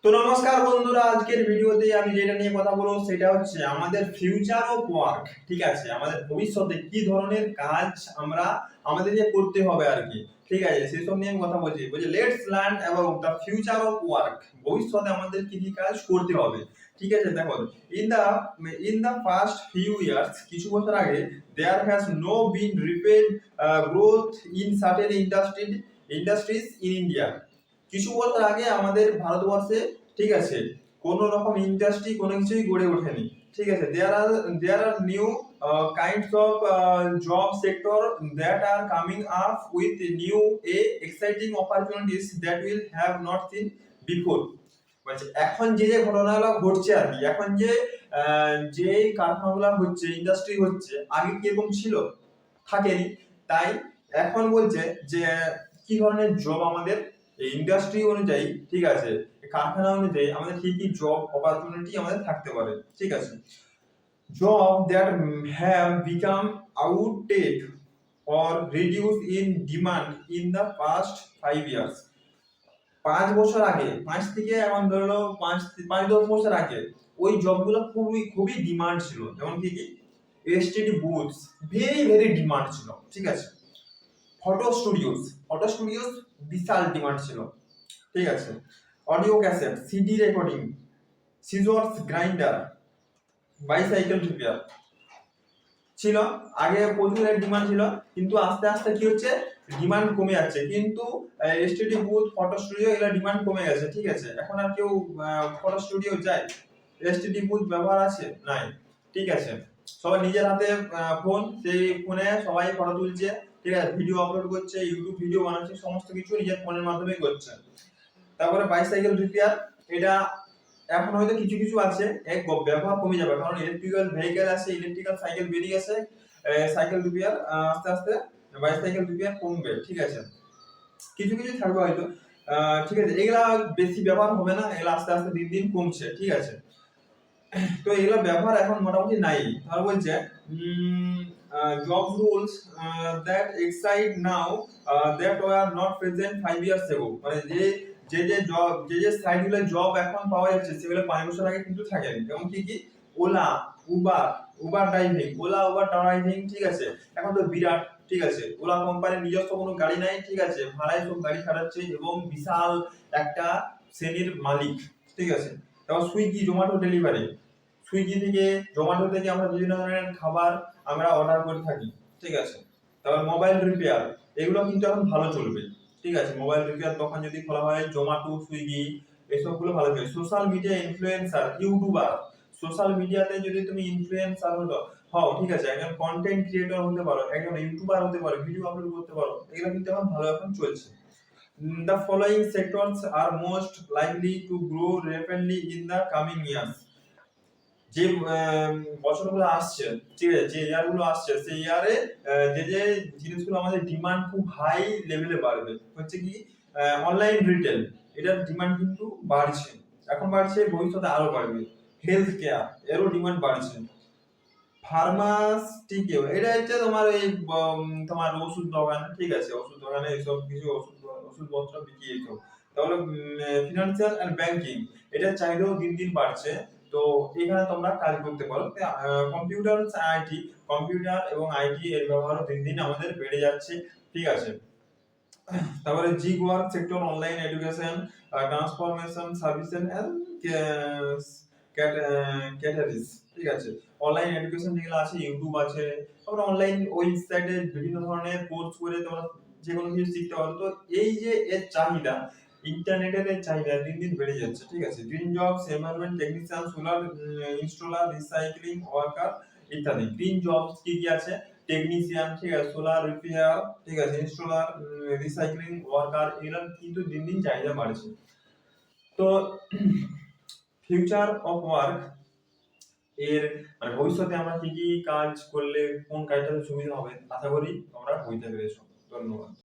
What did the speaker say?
তো নমস্কার বন্ধুরা, আজকের ভিডিওতে আমি যেটা নিয়ে কথা বলবো সেটা হচ্ছে আমাদের ফিউচার অফ ওয়ার্ক। ঠিক আছে, আমাদের ভবিষ্যতে কি ধরনের কাজ আমাদের যে করতে হবে আর কি। ঠিক আছে, সেসব নিয়ে আমি কথা বলছি। Let's learn about the future of work. ভবিষ্যতে আমাদের কি কি কাজ করতে হবে। ঠিক আছে, দেখো, in the first few years, কিছু বছর আগে, there has no been rapid growth in certain industries in India. কিছু বছর আগে আমাদের ভারতবর্ষে, ঠিক আছে, কোন রকম ইন্ডাস্ট্রি কোনো কিছুই গড়ে ওঠেনি। ঠিক আছে, there are new kinds of job sector that are coming up with new exciting opportunities that will have not seen before. বলছে এখন যে যে ঘটনাগুলো ঘটছে আর কি, এখন যে কারখানাগুলো হচ্ছে, ইন্ডাস্ট্রি হচ্ছে, আগে কিরকম ছিল, থাকেনি। তাই এখন বলছে যে কি ধরনের জব আমাদের ইন্ডাস্ট্রি অনুযায়ী, ঠিক আছে, কারখানা অনুযায়ী আমাদের কি কি জব অপরচুনিটি আমাদের থাকতে পারে। ঠিক আছে, job that have become outdated or reduced in demand in the past 5 years। 5 বছর আগে, 5 থেকে এখন ধরো 5-10 বছর আগে ওই জবগুলো খুবই খুবই ডিমান্ড ছিল। যেমন কি কি STD booths, very very demand ছিল। ঠিক আছে, ফটো স্টুডিওস বিশাল ডিমান্ড ছিল। ঠিক আছে, audio cassette, CD recording, scissors grinder, bicycle repair ছিল। আগে প্রচুর ডিমান্ড ছিল, কিন্তু আস্তে আস্তে কি হচ্ছে, ডিমান্ড কমে যাচ্ছে। কিন্তু এসটিডি বুথ, ফটো স্টুডিও, এগুলো ডিমান্ড কমে গেছে। ঠিক আছে, এখন আর কেউ ফটো স্টুডিও যায়? এসটিডি বুথ ব্যবহার আছে? নাই। ঠিক আছে, সবাই নিজের হাতে ফোন, সেই ফোনে সবাই ফটো তুলছে। ঠিক আছে, ভিডিও আপলোড করছে, ইউটিউব ভিডিও বানাচ্ছে, সমস্ত কিছু নিজের ফোনের মাধ্যমে করছে। তারপরে বাইসাইকেল রিপেয়ার, এটা এখন হয়তো কিছু কিছু আছে, এক ব্যবহার কমে যাবে, কারণ ইলেকট্রিক্যাল ভেহিকেল আছে, ইলেকট্রিক্যাল সাইকেল বেরিয়ে গেছে। সাইকেল রিপেয়ার আস্তে আস্তে, বাইসাইকেল রিপেয়ার কমবে। ঠিক আছে, কিছু কিছু থাকবে হয়তো। ঠিক আছে, এগুলা বেশি ব্যবহার হবে না, এগুলা আস্তে আস্তে দিন দিন কমছে। ঠিক আছে, তো এগুলা ব্যবহার এখন মোটামুটি নাই। তাহলে বলছে job rules that excite now that were not present 5 years ago। মানে যে সাইটগুলো জব এখন পাওয়া যাচ্ছে, সেগুলো 5 বছর আগে কিন্তু থাকেনি। যেমন কি কি OLA, Uber driving, Uber driving. ঠিক আছে, এখন তো বিরাট। ঠিক আছে, ওলা কোম্পানির নিজস্ব কোনো গাড়ি নাই। ঠিক আছে, ভাড়ায় সব গাড়ি ছাড়াচ্ছে এবং বিশাল একটা শ্রেণীর মালিক। ঠিক আছে, তারপর সুইগি, জোম্যাটো ডেলিভারি। জোম্যাটো থেকে আমরা বিভিন্ন ধরনের খাবার আমরা অর্ডার করে থাকি। ঠিক আছে, তারপর মোবাইল রিপেয়ার, এগুলো কিন্তু এখন ভালো চলবে। ঠিক আছে, মোবাইল রিপেয়ার দোকান যদি খোলা হয়, জোম্যাটো, সুইগি, এসবগুলো ভালো চলবে। Social media influencer, YouTuber, social মিডিয়াতে যদি তুমি ইনফ্লুয়েন্সার হও, ঠিক আছে, একজন কন্টেন্ট ক্রিয়েটর হতে পারো, একজন ইউটিউবার হতে পারো, ভিডিও আপলোড করতে পারো, এগুলো কিন্তু এখন ভালো এখন চলছে। The following sectors are most likely to grow rapidly in the coming years। যে বছরগুলো আসছে, ঠিক আছে, যে ইয়ারগুলো আসছে, সেই ইয়ারে যে জিনিসগুলো আমাদের ডিমান্ড খুব হাই লেভেলে বাড়বে হচ্ছে কি, অনলাইন রিটেল, এটার ডিমান্ড কিন্তু বাড়ছে, এখন বাড়ছে, ভবিষ্যতে আরো বাড়বে। হেলথ কেয়ার, এরও ডিমান্ড বাড়ছে। ফার্মাসিউটিক্যাল, এটা হচ্ছে তোমার এই তোমার ওষুধ দোকান। ঠিক আছে, ওষুধ দোকানে এইসব কিছু ওষুধপত্র বিক্রি এইসব। তাহলে ফিনান্সিয়াল এন্ড ব্যাংকিং, এটার চাহিদাও দিন দিন বাড়ছে। তো এখানে তোমরা কাজ করতে পারো। কম্পিউটার এবং আইটি এর ব্যবহারও দিন দিন আমাদের বেড়ে যাচ্ছে। ঠিক আছে, তারপরে gig work sector, online education, transformation services and caterers. ঠিক আছে, অনলাইন এডুকেশন যেগুলো আছে, ইউটিউব আছে, তারপরে অনলাইন ওয়েবসাইটে বিভিন্ন ধরনের কোর্স করে তোমরা যে কোনো কিছু শিখতে পারো। তো এই যে এর চাহিদা, ইন্টারনেটের চাহিদা দিন দিন বেড়ে যাচ্ছে। ঠিক আছে, green jobs, environment technician, solar installer, recycling worker ইত্যাদি। গ্রিন জবস কি কি আছে, টেকনিশিয়ান, ঠিক আছে, সোলার রিপেয়ার, ঠিক আছে, ইনস্টলার, রিসাইক্লিং ওয়ার্কার, এগুলো কিন্তু দিন দিন চাহিদা বাড়ছে। তো ফিউচার অফ ওয়ার্ক এর মানে ভবিষ্যতে আমরা কি কি কাজ করলে কোন কাজটাতে সুবিধা হবে, আশা করি তোমরা বুঝতে পেরেছো। ধন্যবাদ।